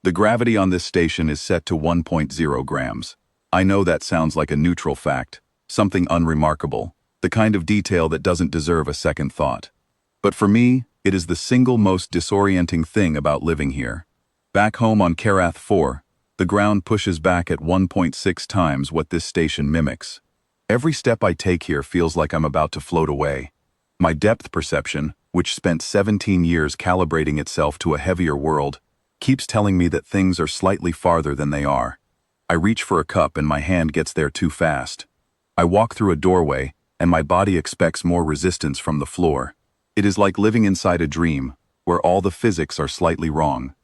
The gravity on this station is set to 1.0 grams. I know that sounds like a neutral fact, something unremarkable, the kind of detail that doesn't deserve a second thought. But for me, it is the single most disorienting thing about living here. Back home on Carath 4, the ground pushes back at 1.6 times what this station mimics. Every step I take here feels like I'm about to float away. My depth perception, which spent 17 years calibrating itself to a heavier world, keeps telling me that things are slightly farther than they are. I reach for a cup and my hand gets there too fast. I walk through a doorway and my body expects more resistance from the floor. It is like living inside a dream, where all the physics are slightly wrong.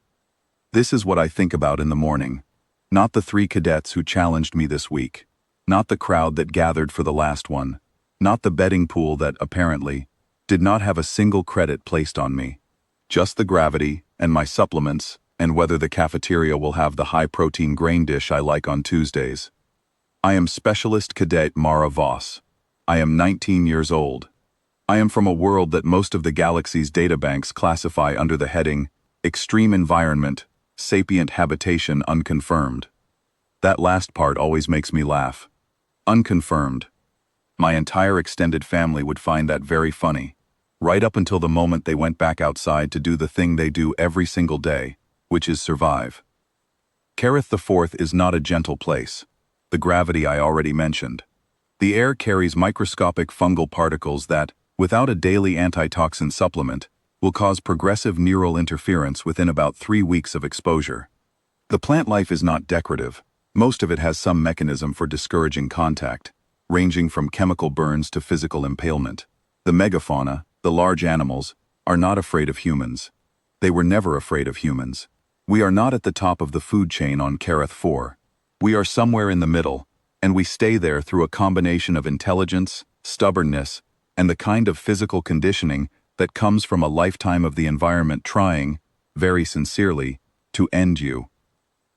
This is what I think about in the morning. Not the 3 cadets who challenged me this week. Not the crowd that gathered for the last one. Not the betting pool that, apparently, did not have a single credit placed on me. Just the gravity, and my supplements, and whether the cafeteria will have the high-protein grain dish I like on Tuesdays. I am Specialist Cadet Mara Voss. I am 19 years old. I am from a world that most of the galaxy's databanks classify under the heading Extreme Environment, Sapient Habitation Unconfirmed. That last part always makes me laugh. Unconfirmed. My entire extended family would find that very funny, right up until the moment they went back outside to do the thing they do every single day, which is survive. Carath the 4th is not a gentle place. The gravity I already mentioned. The air carries microscopic fungal particles that, without a daily antitoxin supplement, will cause progressive neural interference within about 3 weeks of exposure. The plant life is not decorative. Most of it has some mechanism for discouraging contact, ranging from chemical burns to physical impalement. The megafauna, the large animals, are not afraid of humans. They were never afraid of humans. We are not at the top of the food chain on Carath 4. We are somewhere in the middle, and we stay there through a combination of intelligence, stubbornness, and the kind of physical conditioning that comes from a lifetime of the environment trying, very sincerely, to end you.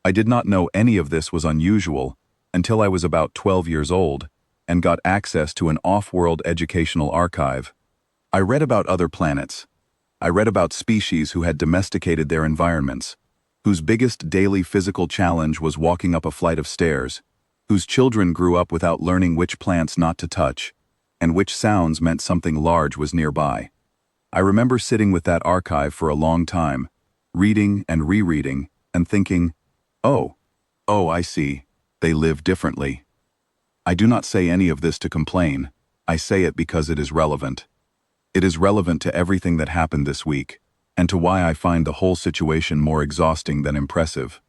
I did not know any of this was unusual until I was about 12 years old and got access to an off-world educational archive. I read about other planets. I read about species who had domesticated their environments, whose biggest daily physical challenge was walking up a flight of stairs, whose children grew up without learning which plants not to touch, and which sounds meant something large was nearby. I remember sitting with that archive for a long time, reading and rereading, and thinking, oh, I see, they live differently. I do not say any of this to complain, I say it because it is relevant. It is relevant to everything that happened this week, and to why I find the whole situation more exhausting than impressive.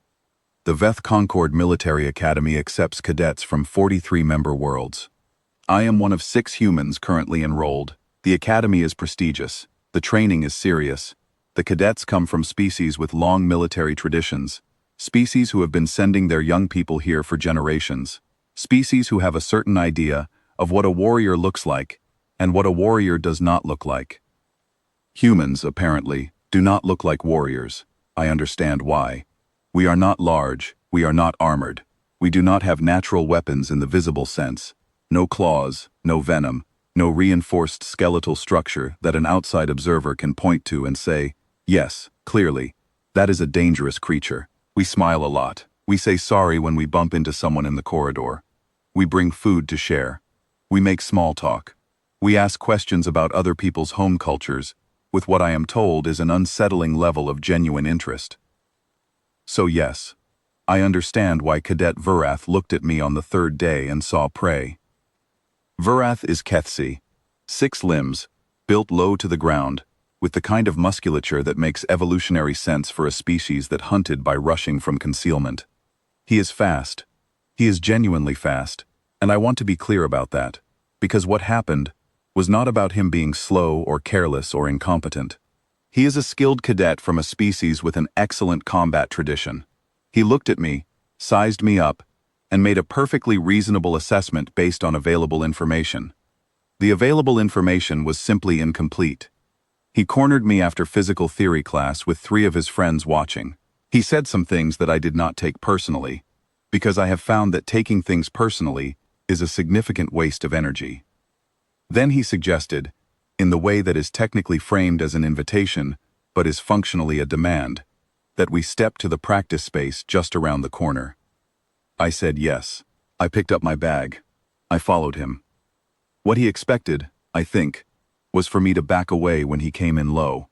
The Veth Concord Military Academy accepts cadets from 43 member worlds. I am one of 6 humans currently enrolled. The academy is prestigious. The training is serious. The cadets come from species with long military traditions, species who have been sending their young people here for generations, species who have a certain idea of what a warrior looks like and what a warrior does not look like. Humans, apparently, do not look like warriors. I understand why. We are not large, we are not armored. We do not have natural weapons in the visible sense. No claws, no venom, no reinforced skeletal structure that an outside observer can point to and say, yes, clearly, that is a dangerous creature. We smile a lot. We say sorry when we bump into someone in the corridor. We bring food to share. We make small talk. We ask questions about other people's home cultures, with what I am told is an unsettling level of genuine interest. So yes, I understand why Cadet Verath looked at me on the 3rd day and saw prey. Verath is Kethsi, 6 limbs, built low to the ground, with the kind of musculature that makes evolutionary sense for a species that hunted by rushing from concealment. He is fast. He is genuinely fast, and I want to be clear about that, because what happened was not about him being slow or careless or incompetent. He is a skilled cadet from a species with an excellent combat tradition. He looked at me, sized me up, and made a perfectly reasonable assessment based on available information. The available information was simply incomplete. He cornered me after physical theory class with 3 of his friends watching. He said some things that I did not take personally, because I have found that taking things personally is a significant waste of energy. Then he suggested, in the way that is technically framed as an invitation, but is functionally a demand, that we stepped to the practice space just around the corner. I said yes. I picked up my bag. I followed him. What he expected, I think, was for me to back away when he came in low.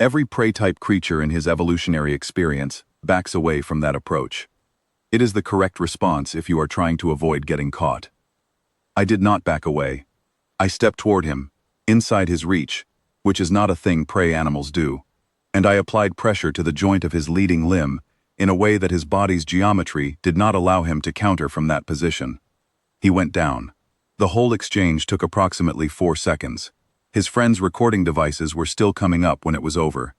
Every prey-type creature in his evolutionary experience backs away from that approach. It is the correct response if you are trying to avoid getting caught. I did not back away. I stepped toward him, inside his reach, which is not a thing prey animals do, and I applied pressure to the joint of his leading limb in a way that his body's geometry did not allow him to counter from that position. He went down. The whole exchange took approximately 4 seconds. His friend's recording devices were still coming up when it was over.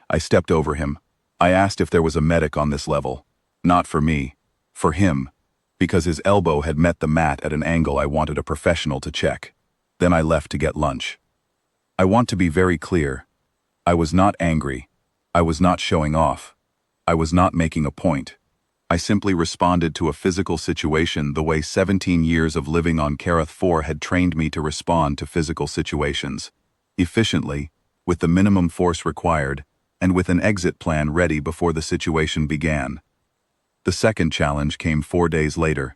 I stepped over him. I asked if there was a medic on this level. Not for me. For him. Because his elbow had met the mat at an angle I wanted a professional to check. Then I left to get lunch. I want to be very clear. I was not angry. I was not showing off. I was not making a point. I simply responded to a physical situation the way 17 years of living on Carath 4 had trained me to respond to physical situations. Efficiently, with the minimum force required, and with an exit plan ready before the situation began. The second challenge came 4 days later.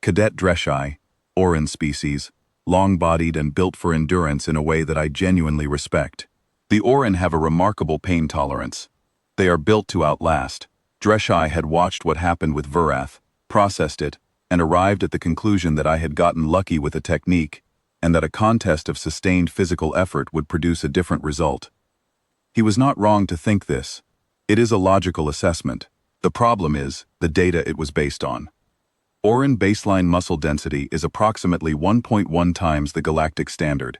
Cadet Dreshai, Orin species, long-bodied and built for endurance in a way that I genuinely respect. The Orin have a remarkable pain tolerance. They are built to outlast. Dreshai had watched what happened with Verath, processed it, and arrived at the conclusion that I had gotten lucky with a technique, and that a contest of sustained physical effort would produce a different result. He was not wrong to think this. It is a logical assessment. The problem is the data it was based on. Orin baseline muscle density is approximately 1.1 times the galactic standard.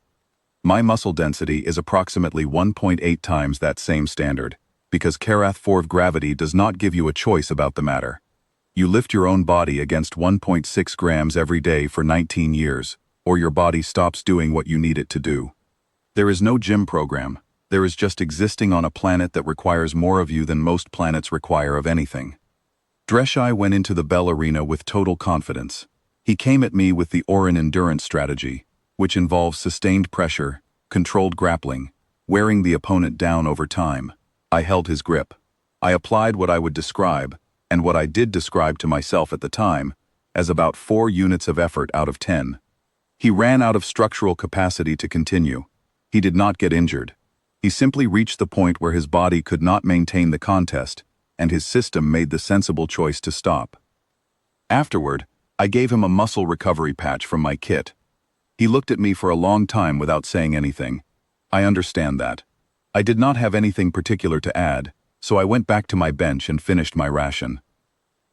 My muscle density is approximately 1.8 times that same standard, because Carath 4 of gravity does not give you a choice about the matter. You lift your own body against 1.6 grams every day for 19 years, or your body stops doing what you need it to do. There is no gym program. There is just existing on a planet that requires more of you than most planets require of anything. Dreshai went into the Bell Arena with total confidence. He came at me with the Orin endurance strategy, which involves sustained pressure, controlled grappling, wearing the opponent down over time. I held his grip. I applied what I would describe, and what I did describe to myself at the time, as about 4 units of effort out of 10. He ran out of structural capacity to continue. He did not get injured. He simply reached the point where his body could not maintain the contest, and his system made the sensible choice to stop. Afterward, I gave him a muscle recovery patch from my kit. He looked at me for a long time without saying anything. I understand that. I did not have anything particular to add, so I went back to my bench and finished my ration.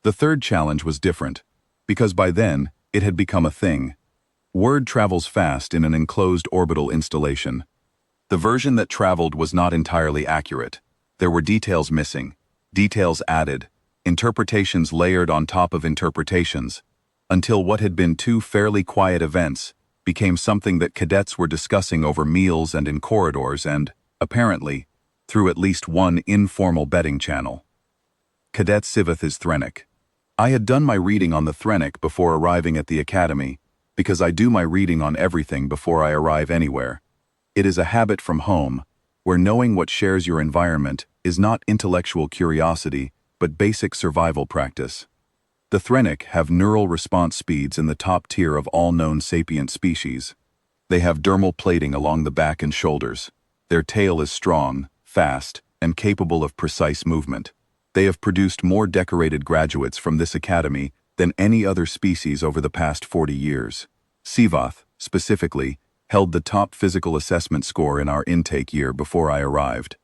The third challenge was different, because by then, it had become a thing. Word travels fast in an enclosed orbital installation. The version that traveled was not entirely accurate. There were details missing, details added, interpretations layered on top of interpretations, until what had been 2 fairly quiet events became something that cadets were discussing over meals and in corridors and, apparently, through at least one informal betting channel. Cadet Siveth is Threnic. I had done my reading on the Threnic before arriving at the academy, because I do my reading on everything before I arrive anywhere. It is a habit from home, where knowing what shares your environment is not intellectual curiosity, but basic survival practice. The Threnic have neural response speeds in the top tier of all known sapient species. They have dermal plating along the back and shoulders. Their tail is strong, fast, and capable of precise movement. They have produced more decorated graduates from this academy than any other species over the past 40 years. Sivath, specifically, held the top physical assessment score in our intake year before I arrived.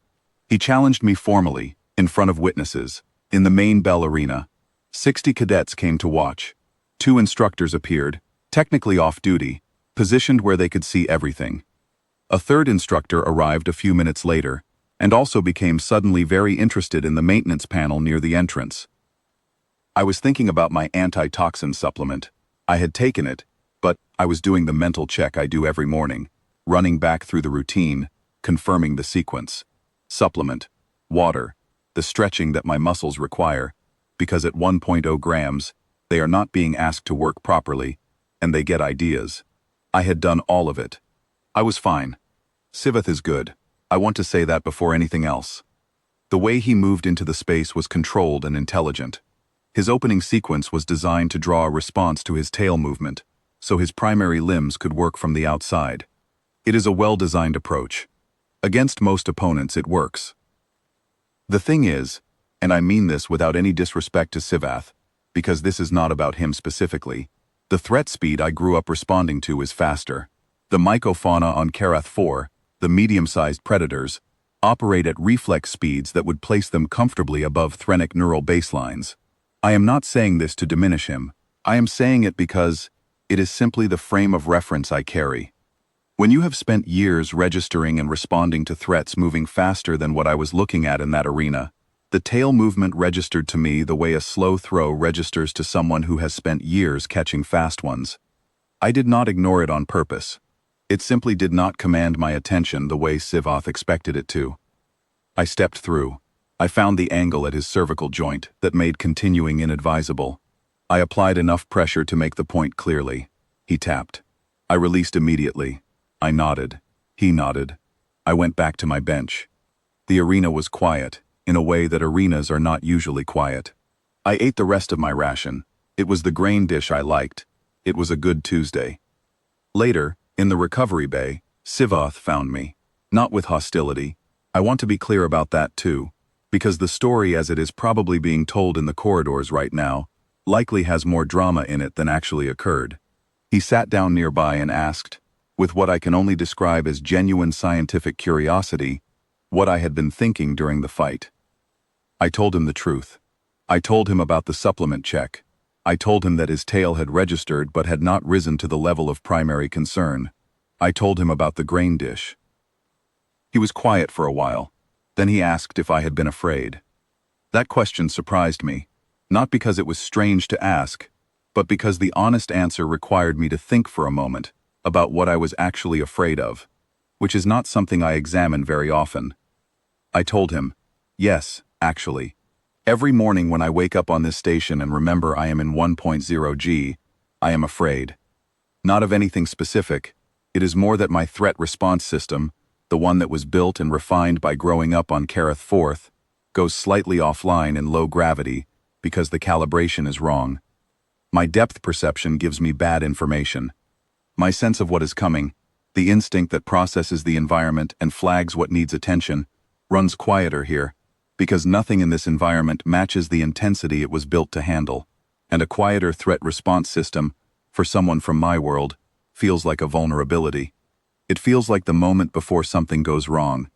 He challenged me formally, in front of witnesses, in the main Bell Arena. 60 cadets came to watch. 2 instructors appeared, technically off-duty, positioned where they could see everything. A third instructor arrived a few minutes later, and also became suddenly very interested in the maintenance panel near the entrance. I was thinking about my anti-toxin supplement. I had taken it, but I was doing the mental check I do every morning, running back through the routine, confirming the sequence. Supplement, water, the stretching that my muscles require, because at 1.0 grams, they are not being asked to work properly, and they get ideas. I had done all of it. I was fine. Siveth is good. I want to say that before anything else. The way he moved into the space was controlled and intelligent. His opening sequence was designed to draw a response to his tail movement, so his primary limbs could work from the outside. It is a well-designed approach. Against most opponents, it works. The thing is, and I mean this without any disrespect to Sivath, because this is not about him specifically, the threat speed I grew up responding to is faster. The mycofauna on Karath 4, the medium-sized predators, operate at reflex speeds that would place them comfortably above threnic neural baselines. I am not saying this to diminish him. I am saying it because it is simply the frame of reference I carry. When you have spent years registering and responding to threats moving faster than what I was looking at in that arena, the tail movement registered to me the way a slow throw registers to someone who has spent years catching fast ones. I did not ignore it on purpose. It simply did not command my attention the way Sivath expected it to. I stepped through. I found the angle at his cervical joint that made continuing inadvisable. I applied enough pressure to make the point clearly. He tapped. I released immediately. I nodded. He nodded. I went back to my bench. The arena was quiet, in a way that arenas are not usually quiet. I ate the rest of my ration. It was the grain dish I liked. It was a good Tuesday. Later, in the recovery bay, Sivath found me. Not with hostility. I want to be clear about that too, because the story as it is probably being told in the corridors right now likely has more drama in it than actually occurred. He sat down nearby and asked, with what I can only describe as genuine scientific curiosity, what I had been thinking during the fight. I told him the truth. I told him about the supplement check. I told him that his tail had registered but had not risen to the level of primary concern. I told him about the grain dish. He was quiet for a while. Then he asked if I had been afraid. That question surprised me, not because it was strange to ask, but because the honest answer required me to think for a moment about what I was actually afraid of, which is not something I examine very often. I told him, yes, actually. Every morning when I wake up on this station and remember I am in 1.0 G, I am afraid. Not of anything specific. It is more that my threat response system, the one that was built and refined by growing up on Karath 4th, goes slightly offline in low gravity because the calibration is wrong. My depth perception gives me bad information. My sense of what is coming, the instinct that processes the environment and flags what needs attention, runs quieter here, because nothing in this environment matches the intensity it was built to handle, and a quieter threat response system, for someone from my world, feels like a vulnerability. It feels like the moment before something goes wrong.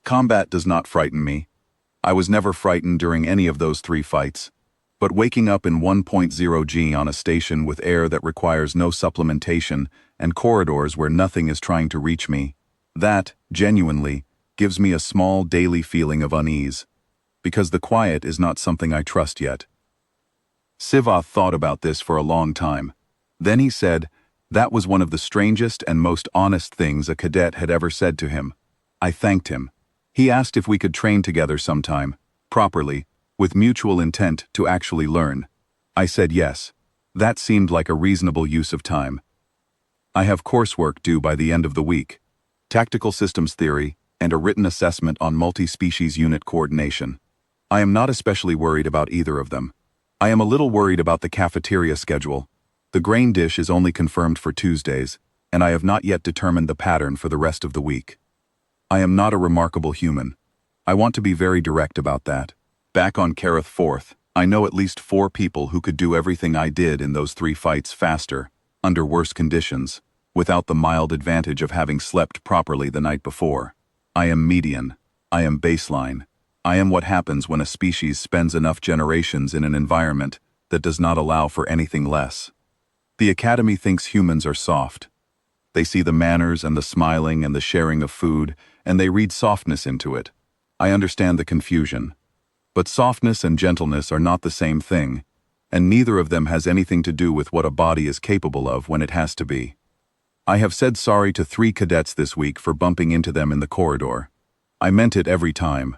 Combat does not frighten me. I was never frightened during any of those 3 fights, but waking up in 1.0 G on a station with air that requires no supplementation and corridors where nothing is trying to reach me, that, genuinely, gives me a small daily feeling of unease, because the quiet is not something I trust yet. Sivath thought about this for a long time. Then he said, that was one of the strangest and most honest things a cadet had ever said to him. I thanked him. He asked if we could train together sometime, properly, with mutual intent to actually learn. I said yes. That seemed like a reasonable use of time. I have coursework due by the end of the week. Tactical systems theory, and a written assessment on multi-species unit coordination. I am not especially worried about either of them. I am a little worried about the cafeteria schedule. The grain dish is only confirmed for Tuesdays, and I have not yet determined the pattern for the rest of the week. I am not a remarkable human. I want to be very direct about that. Back on Karath 4th, I know at least 4 people who could do everything I did in those 3 fights faster, under worse conditions, without the mild advantage of having slept properly the night before. I am median. I am baseline. I am what happens when a species spends enough generations in an environment that does not allow for anything less. The Academy thinks humans are soft. They see the manners and the smiling and the sharing of food, and they read softness into it. I understand the confusion. But softness and gentleness are not the same thing, and neither of them has anything to do with what a body is capable of when it has to be. I have said sorry to 3 cadets this week for bumping into them in the corridor. I meant it every time.